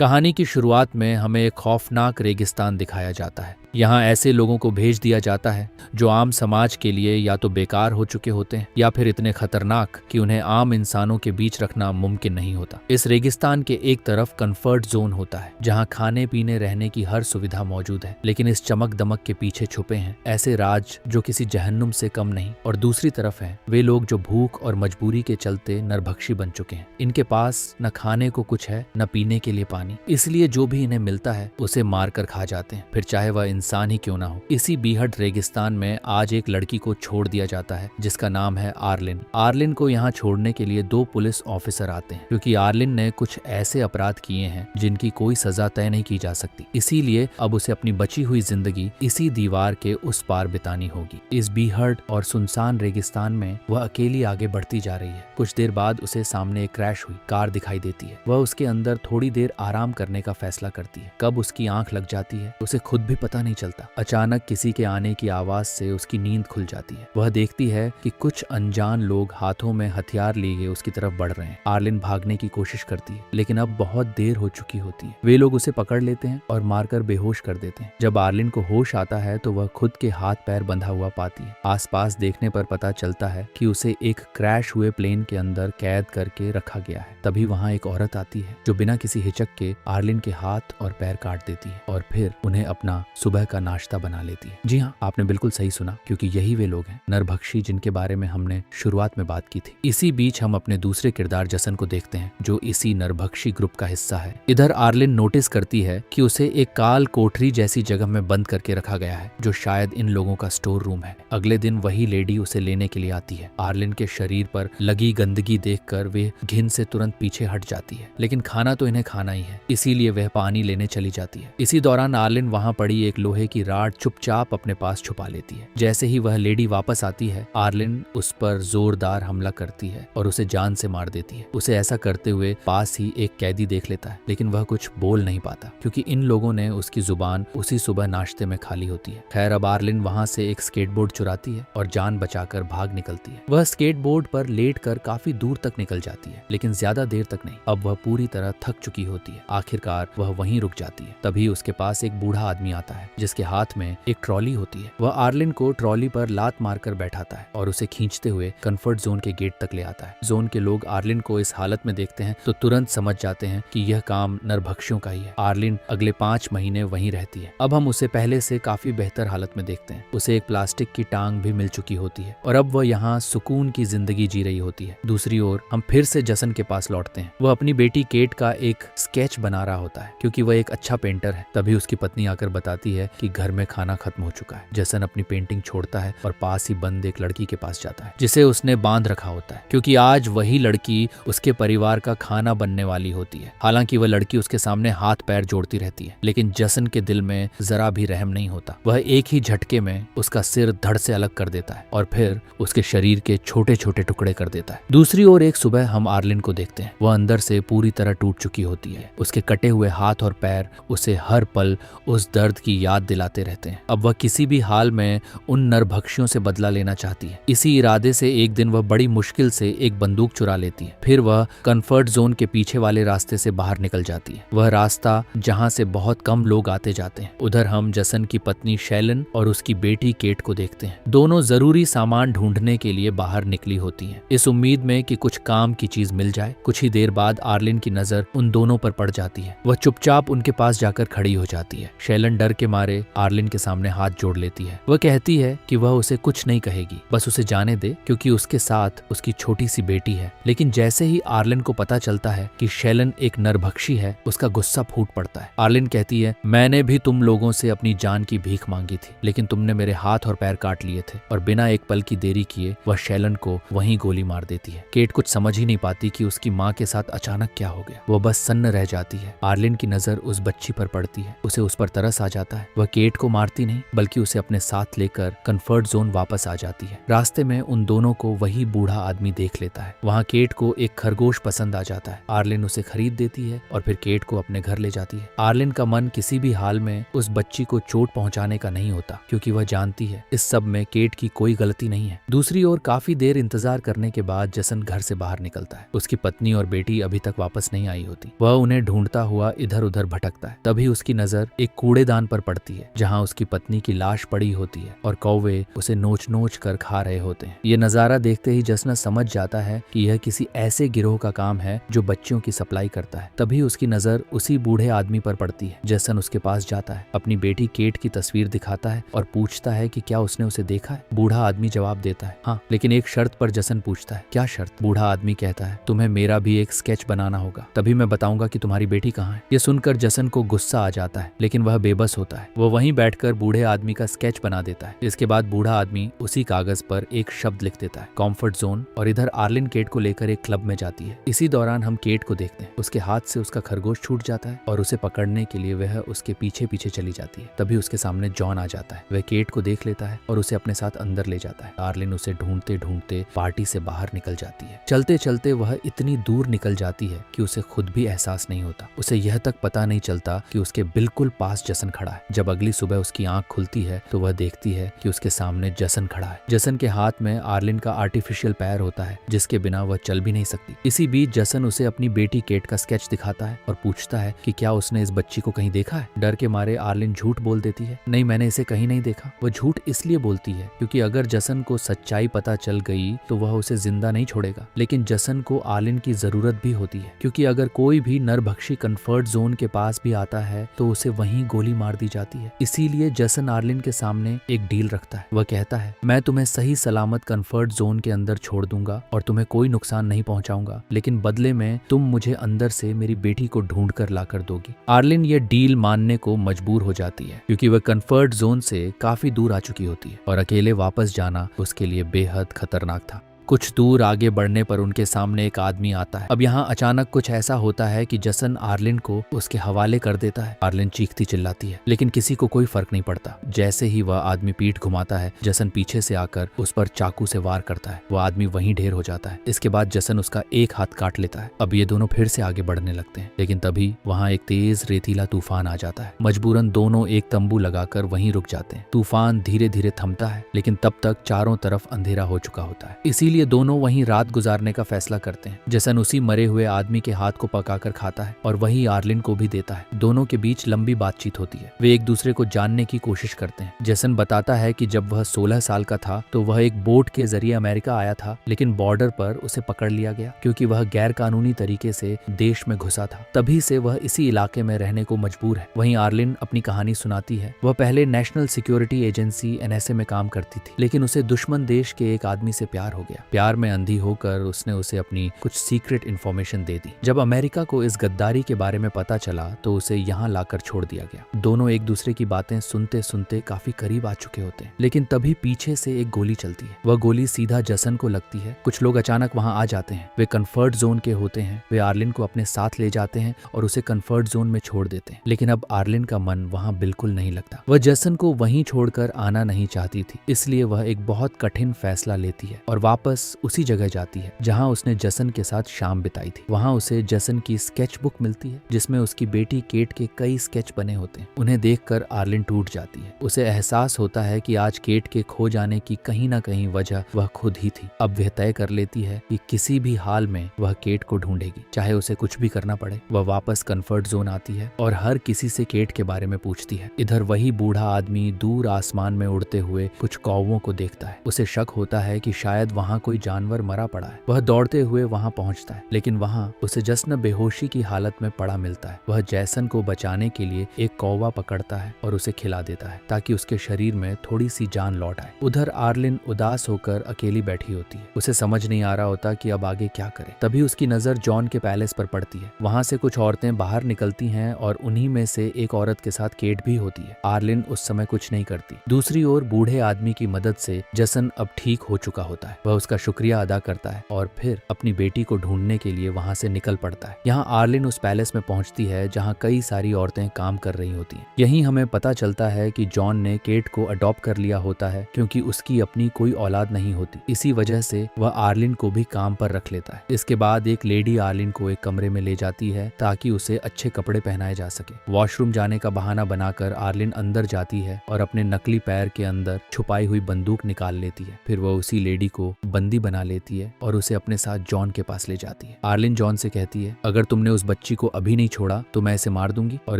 कहानी की शुरुआत में हमें एक खौफनाक रेगिस्तान दिखाया जाता है। यहाँ ऐसे लोगों को भेज दिया जाता है जो आम समाज के लिए या तो बेकार हो चुके होते हैं या फिर इतने खतरनाक कि उन्हें आम इंसानों के बीच रखना मुमकिन नहीं होता। इस रेगिस्तान के एक तरफ कंफर्ट जोन होता है जहाँ खाने पीने रहने की हर सुविधा मौजूद है, लेकिन इस चमक दमक के पीछे छुपे हैं ऐसे राज जो किसी जहन्नुम से कम नहीं। और दूसरी तरफ है वे लोग जो भूख और मजबूरी के चलते नरभक्षी बन चुके हैं। इनके पास न खाने को कुछ है न पीने के लिए पानी, इसलिए जो भी इन्हें मिलता है उसे मारकर खा जाते हैं, फिर चाहे वह इंसान ही क्यों ना हो। इसी बीहड़ रेगिस्तान में आज एक लड़की को छोड़ दिया जाता है जिसका नाम है आर्लिन। आर्लिन को यहाँ छोड़ने के लिए 2 पुलिस ऑफिसर आते हैं क्योंकि आर्लिन ने कुछ ऐसे अपराध किए हैं जिनकी कोई सजा तय नहीं की जा सकती। इसीलिए अब उसे अपनी बची हुई जिंदगी इसी दीवार के उस पार बितानी होगी। इस बीहड़ और सुनसान रेगिस्तान में वह अकेली आगे बढ़ती जा रही है। कुछ देर बाद उसे सामने एक क्रैश हुई कार दिखाई देती है। वह उसके अंदर थोड़ी देर आराम करने का फैसला करती है। कब उसकी आंख लग जाती है उसे खुद भी पता नहीं चलता। अचानक किसी के आने की आवाज से उसकी नींद खुल जाती है। वह देखती है कि कुछ अनजान लोग हाथों में हथियार लिए उसकी तरफ बढ़ रहे हैं। आर्लिन भागने की कोशिश करती है लेकिन अब बहुत देर हो चुकी होती है। वे लोग उसे पकड़ लेते हैं और मारकर बेहोश कर देते हैं। जब आर्लिन को होश आता है तो वह खुद के हाथ पैर बंधा हुआ पाती है। आसपास देखने पर पता चलता है कि उसे एक क्रैश हुए प्लेन के अंदर कैद करके रखा गया है। तभी वहाँ एक औरत आती है जो बिना किसी हिचक के आर्लिन के हाथ और पैर काट देती है और फिर उन्हें अपना सुबह का नाश्ता बना लेती है। जी हाँ, आपने बिल्कुल सही सुना, क्योंकि यही वे लोग हैं नरभक्षी जिनके बारे में हमने शुरुआत में बात की थी। इसी बीच हम अपने दूसरे किरदार जसन को देखते हैं जो इसी नरभक्षी ग्रुप का हिस्सा है। इधर आर्लिन नोटिस करती है कि उसे एक काल कोठरी जैसी जगह में बंद करके रखा गया है जो शायद इन लोगों का स्टोर रूम है। अगले दिन वही लेडी उसे लेने के लिए आती है। आर्लिन के शरीर पर लगी गंदगी देखकर वे घिन से तुरंत पीछे हट जाती है, लेकिन खाना तो इन्हें खाना ही है, इसीलिए वह पानी लेने चली जाती है। इसी दौरान आर्लिन वहां पड़ी एक लोहे की राड चुपचाप अपने पास छुपा लेती है। जैसे ही वह लेडी वापस आती है आर्लिन उस पर जोरदार हमला करती है और उसे जान से मार देती है। उसे ऐसा करते हुए पास ही एक कैदी देख लेता है, लेकिन वह कुछ बोल नहीं पाता क्योंकि इन लोगों ने उसकी जुबान उसी सुबह नाश्ते में खा ली होती है। खैर, अब आर्लिन वहां से एक स्केटबोर्ड चुराती है और जान बचाकर भाग निकलती है। वह स्केटबोर्ड पर लेटकर काफी दूर तक निकल जाती है, लेकिन ज्यादा देर तक नहीं। अब वह पूरी तरह थक चुकी होती है। आखिरकार वह वहीं रुक जाती है। तभी उसके पास एक बूढ़ा आदमी आता है जिसके हाथ में एक ट्रॉली होती है। वह आर्लिन को ट्रॉली पर लात मारकर बैठाता है और उसे खींचते हुए कंफर्ट जोन के गेट तक ले आता है। जोन के लोग आर्लिन को इस हालत में देखते हैं तो तुरंत समझ जाते हैं कि यह काम नरभक्षियों का ही है। आर्लिन अगले 5 महीने वहीं रहती है। अब हम उसे पहले से काफी बेहतर हालत में देखते हैं। उसे एक प्लास्टिक की टांग भी मिल चुकी होती है और अब वह यहाँ सुकून की जिंदगी जी रही होती है। दूसरी ओर हम फिर से जसन के पास लौटते हैं। वह अपनी बेटी केट का एक स्केच बना रहा होता है क्योंकि वह एक अच्छा पेंटर है। तभी उसकी पत्नी आकर बताती है कि घर में खाना खत्म हो चुका है। जसन अपनी पेंटिंग छोड़ता है और पास ही बंद एक लड़की के पास जाता है जिसे उसने बांध रखा होता है क्योंकि आज वही लड़की उसके परिवार का खाना बनने वाली होती है। हालांकि वह लड़की उसके सामने हाथ पैर जोड़ती रहती है, लेकिन जसन के दिल में जरा भी रहम नहीं होता। वह एक ही झटके में उसका सिर धड़ से अलग कर देता है और फिर उसके शरीर के छोटे छोटे टुकड़े कर देता है। दूसरी ओर एक सुबह हम आर्लिन को देखते हैं। वह अंदर से पूरी तरह टूट चुकी होती है। उसके कटे हुए हाथ और पैर उसे हर पल उस दर्द की याद दिलाते रहते हैं। अब वह किसी भी हाल में उन नरभक्षियों से बदला लेना चाहती है। इसी इरादे से एक दिन वह बड़ी मुश्किल से एक बंदूक चुरा लेती है। फिर वह कंफर्ट जोन के पीछे वाले रास्ते से बाहर निकल जाती है, वह रास्ता जहां से बहुत कम लोग आते जाते हैं। उधर हम जसन की पत्नी शैलन और उसकी बेटी केट को देखते हैं। दोनों जरूरी सामान ढूंढने के लिए बाहर निकली होती हैं, इस उम्मीद में कि कुछ काम की चीज मिल जाए। कुछ ही देर बाद आर्लिन की नजर उन दोनों पर पड़ जाती है। वह चुपचाप उनके पास जाकर खड़ी हो जाती है। शैलन डर के मारे आर्लिन के सामने हाथ जोड़ लेती है। वह कहती है कि वह उसे कुछ नहीं कहेगी, बस उसे जाने दे क्योंकि उसके साथ उसकी छोटी सी बेटी है। लेकिन जैसे ही आर्लिन को पता चलता है कि शैलन एक नरभक्षी है, उसका गुस्सा फूट पड़ता है। आर्लिन कहती है, मैंने भी तुम लोगों से अपनी जान की भीख मांगी थी, लेकिन तुमने मेरे हाथ और पैर काट लिए थे। और बिना एक पल की देरी किए वह शैलन को वहीं गोली मार देती है। केट कुछ समझ ही नहीं पाती कि उसकी माँ के साथ अचानक क्या हो गया। वह बस सन्न रह जाती है। आर्लिन की नजर उस बच्ची पर पड़ती है। उसे उस पर तरस आ जाता है वह केट को मारती नहीं बल्कि उसे अपने साथ लेकर कंफर्ट जोन वापस आ जाती है। रास्ते में उन दोनों को वही बूढ़ा आदमी देख लेता है। वहाँ केट को एक खरगोश पसंद आ जाता है। आर्लिन उसे खरीद देती है और फिर केट को अपने घर ले जाती है। आर्लिन का मन किसी भी हाल में उस बच्ची को चोट पहुंचाने का नहीं होता, क्योंकि वह जानती है इस सब में केट की कोई गलती नहीं है। दूसरी ओर काफी देर इंतजार करने के बाद जसन घर से बाहर निकलता है। उसकी पत्नी और बेटी अभी तक वापस नहीं आई होती। वह उन्हें ढूंढता हुआ इधर उधर भटकता है। तभी उसकी नजर एक कूड़ेदान पर पड़ती है, जहाँ उसकी पत्नी की लाश पड़ी होती है और कौवे उसे नोच नोच कर खा रहे होते हैं। ये नजारा देखते ही जसन समझ जाता है कि यह किसी ऐसे गिरोह का काम है जो बच्चियों की सप्लाई करता है। तभी उसकी नजर उसी बूढ़े आदमी पर पड़ती है। जसन उसके पास जाता है, अपनी बेटी केट की तस्वीर दिखाता है और पूछता है कि क्या उसने उसे देखा है। बूढ़ा आदमी जवाब देता है हाँ, लेकिन एक शर्त पर। जसन पूछता है क्या शर्त? बूढ़ा आदमी कहता है तुम्हें मेरा भी एक स्केच बनाना होगा, तभी मैं बताऊंगा कि तुम्हारी बेटी कहाँ है। ये सुनकर जसन को गुस्सा आ जाता है, लेकिन वह बेबस होता है। वो वहीं बैठकर बूढ़े आदमी का स्केच बना देता है। इसके बाद बूढ़ा आदमी उसी कागज पर एक शब्द लिख देता है, कॉम्फर्ट जोन। और इधर आर्लिन केट को लेकर एक क्लब में जाती है। इसी दौरान हम केट को देखते हैं। उसके हाथ से उसका खरगोश छूट जाता है और उसे पकड़ने के लिए वह उसके पीछे पीछे चली जाती है। तभी उसके सामने जॉन आ जाता है। वह केट को देख लेता है और उसे अपने साथ अंदर ले जाता है। आर्लिन उसे ढूंढते ढूंढते पार्टी से बाहर निकल जाती है। चलते चलते वह इतनी दूर निकल जाती है कि उसे खुद भी एहसास नहीं होता। उसे यह तक पता नहीं चलता कि उसके बिल्कुल पास जसन खड़ा है। जब अगली सुबह उसकी आंख खुलती है तो वह देखती है कि उसके सामने जसन खड़ा है। जसन के हाथ में आर्लिन का आर्टिफिशियल पैर होता है, जिसके बिना वह चल भी नहीं सकती। इसी बीच जसन उसे अपनी बेटी केट का स्केच दिखाता है और पूछता है कि क्या उसने इस बच्ची को कहीं देखा है। डर के मारे आर्लिन झूठ बोल देती है, नहीं, मैंने इसे कहीं नहीं देखा। वह झूठ इसलिए बोलती है क्योंकि अगर जसन को सच्चाई पता चल गई तो वह उसे जिंदा नहीं छोड़ेगा। लेकिन जसन को आर्लिन की जरूरत भी होती है, क्योंकि अगर कोई भी नरभक्षी कंफर्ट जोन के पास भी आता है तो उसे वहीं गोली मार दी जाती है। इसीलिए जसन आर्लिन के सामने एक डील रखता है। वह कहता है मैं तुम्हें सही सलामत कंफर्ट जोन के अंदर छोड़ दूंगा और तुम्हें कोई नुकसान नहीं पहुंचाऊंगा, लेकिन बदले में तुम मुझे अंदर से मेरी बेटी को ढूंढ कर लाकर दोगी। आर्लिन ये डील मानने को मजबूर हो जाती है, क्योंकि वह कंफर्ट जोन से काफी दूर आ चुकी होती है और अकेले वापस जाना उसके लिए बेहद खतरनाक था। कुछ दूर आगे बढ़ने पर उनके सामने एक आदमी आता है। अब यहाँ अचानक कुछ ऐसा होता है कि जसन आर्लिन को उसके हवाले कर देता है। आर्लिन चीखती चिल्लाती है, लेकिन किसी को कोई फर्क नहीं पड़ता। जैसे ही वह आदमी पीठ घुमाता है, जसन पीछे से आकर उस पर चाकू से वार करता है। वह आदमी वहीं ढेर हो जाता है। इसके बाद जसन उसका एक हाथ काट लेता है। अब ये दोनों फिर से आगे बढ़ने लगते हैं, लेकिन तभी वहाँ एक तेज रेतीला तूफान आ जाता है। मजबूरन दोनों एक तंबू लगाकर वहीं रुक जाते हैं। तूफान धीरे धीरे थमता है, लेकिन तब तक चारों तरफ अंधेरा हो चुका होता है। इसीलिए दोनों वहीं रात गुजारने का फैसला करते हैं। जसन उसी मरे हुए आदमी के हाथ को पकाकर खाता है और वही आर्लिन को भी देता है। दोनों के बीच लंबी बातचीत होती है। वे एक दूसरे को जानने की कोशिश करते हैं। जसन बताता है कि जब वह 16 साल का था तो वह एक बोट के जरिए अमेरिका आया था, लेकिन बॉर्डर पर उसे पकड़ लिया गया क्योंकि वह गैर कानूनी तरीके से देश में घुसा था। तभी से वह इसी इलाके में रहने को मजबूर है। वहीं आर्लिन अपनी कहानी सुनाती है। वह पहले नेशनल सिक्योरिटी एजेंसी NSA में काम करती थी, लेकिन उसे दुश्मन देश के एक आदमी से प्यार हो गया। प्यार में अंधी होकर उसने उसे अपनी कुछ सीक्रेट इंफॉर्मेशन दे दी। जब अमेरिका को इस गद्दारी के बारे में पता चला तो उसे यहाँ लाकर छोड़ दिया गया। दोनों एक दूसरे की बातें सुनते सुनते काफी करीब आ चुके होते हैं, लेकिन तभी पीछे से एक गोली चलती है। वह गोली सीधा जसन को लगती है। कुछ लोग अचानक वहां आ जाते हैं। वे कंफर्ट जोन के होते हैं। वे आर्लिन को अपने साथ ले जाते हैं और उसे कंफर्ट जोन में छोड़ देते हैं, लेकिन अब आर्लिन का मन वहां बिल्कुल नहीं लगता। वह जसन को वहीं छोड़कर आना नहीं चाहती थी, इसलिए वह एक बहुत कठिन फैसला लेती है और वापस उसी जगह जाती है जहां उसने जसन के साथ शाम बिताई थी। वहां उसे जसन की स्केच बुक मिलती है, जिसमें उसकी बेटी केट के कई स्केच बने होते हैं। उन्हें देखकर आर्लिन टूट जाती है। उसे एहसास होता है कि आज केट के खो जाने की कहीं ना कहीं वजह वह खुद ही थी। अब वह तय कर लेती है कि किसी भी हाल में वह केट को ढूंढेगी, चाहे उसे कुछ भी करना पड़े। वह वापस कंफर्ट जोन आती है और हर किसी से केट के बारे में पूछती है। इधर वही बूढ़ा आदमी दूर आसमान में उड़ते हुए कुछ कौवों को देखता है। उसे शक होता है कि शायद वहाँ कोई जानवर मरा पड़ा है। वह दौड़ते हुए वहां पहुंचता है, लेकिन वहां उसे जसन बेहोशी की हालत में पड़ा मिलता है। वह जैसन को बचाने के लिए एक कौवा पकड़ता है और उसे खिला देता है ताकि उसके शरीर में थोड़ी सी जान लौट आए। उधर आर्लिन उदास होकर अकेली बैठी होती है। उसे समझ नहीं आ रहा होता कि अब आगे क्या करे। तभी उसकी नजर जॉन के पैलेस पर पड़ती है। वहां से कुछ औरतें बाहर निकलती हैं और उन्हीं में से एक औरत के साथ केट भी होती है। आर्लिन उस समय कुछ नहीं करती। दूसरी ओर बूढ़े आदमी की मदद से जसन अब ठीक हो चुका होता है। वह उसका उसका शुक्रिया अदा करता है और फिर अपनी बेटी को ढूंढने के लिए वहां से निकल पड़ता है। यहाँ आर्लिन उस पैलेस में पहुंचती है जहाँ कई सारी औरतें काम कर रही होती हैं। यहीं हमें पता चलता है कि जॉन ने केट को अडॉप्ट कर लिया होता है क्योंकि उसकी अपनी कोई औलाद नहीं होती। इसी वजह से वह आर्लिन को भी काम पर रख लेता है। इसके बाद एक लेडी आर्लिन को एक कमरे में ले जाती है ताकि उसे अच्छे कपड़े पहनाए जा सके। वॉशरूम जाने का बहाना बनाकर आर्लिन अंदर जाती है और अपने नकली पैर के अंदर छुपाई हुई बंदूक निकाल लेती है। फिर वह उसी लेडी को बंदी बना लेती है और उसे अपने साथ जॉन के पास ले जाती है। आर्लिन जॉन से कहती है, अगर तुमने उस बच्ची को अभी नहीं छोड़ा तो मैं इसे मार दूंगी और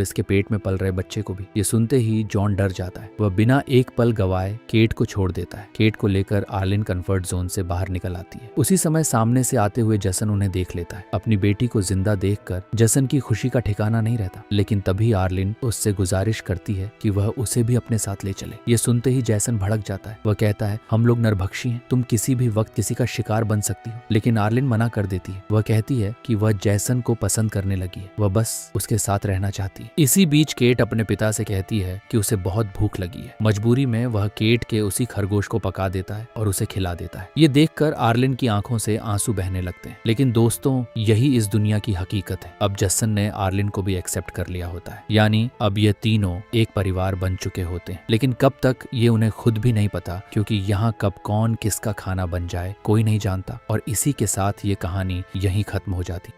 इसके पेट में पल रहे बच्चे को भी। ये सुनते ही जॉन डर जाता है। वह बिना एक पल गवाए केट को छोड़ देता है। केट को लेकर आर्लिन कंफर्ट जोन से बाहर निकल आती है। उसी समय सामने से आते हुए जसन उन्हें देख लेता है। अपनी बेटी को जिंदा देखकर जसन की खुशी का ठिकाना नहीं रहता, लेकिन तभी आर्लिन उससे गुजारिश करती है कि वह उसे भी अपने साथ ले चले। ये सुनते ही जैसन भड़क जाता है। वह कहता है, हम लोग नरभक्षी हैं, तुम किसी भी वक्त किसी का शिकार बन सकती हो। लेकिन आर्लिन मना कर देती है। वह कहती है कि वह जैसन को पसंद करने लगी है, वह बस उसके साथ रहना चाहती है। इसी बीच केट अपने पिता से कहती है कि उसे बहुत भूख लगी है। मजबूरी में वह केट के उसी खरगोश को पका देता है और उसे खिला देता है। ये देखकर आर्लिन की आंखों से आंसू बहने लगते हैं। लेकिन दोस्तों, यही इस दुनिया की हकीकत है। अब जसन ने आर्लिन को भी एक्सेप्ट कर लिया होता है, यानी अब ये तीनों एक परिवार बन चुके होते हैं। लेकिन कब तक ये उन्हें खुद भी नहीं पता, क्योंकि यहाँ कब कौन किसका खाना बन जाए कोई नहीं जानता। और इसी के साथ ये कहानी यहीं खत्म हो जाती।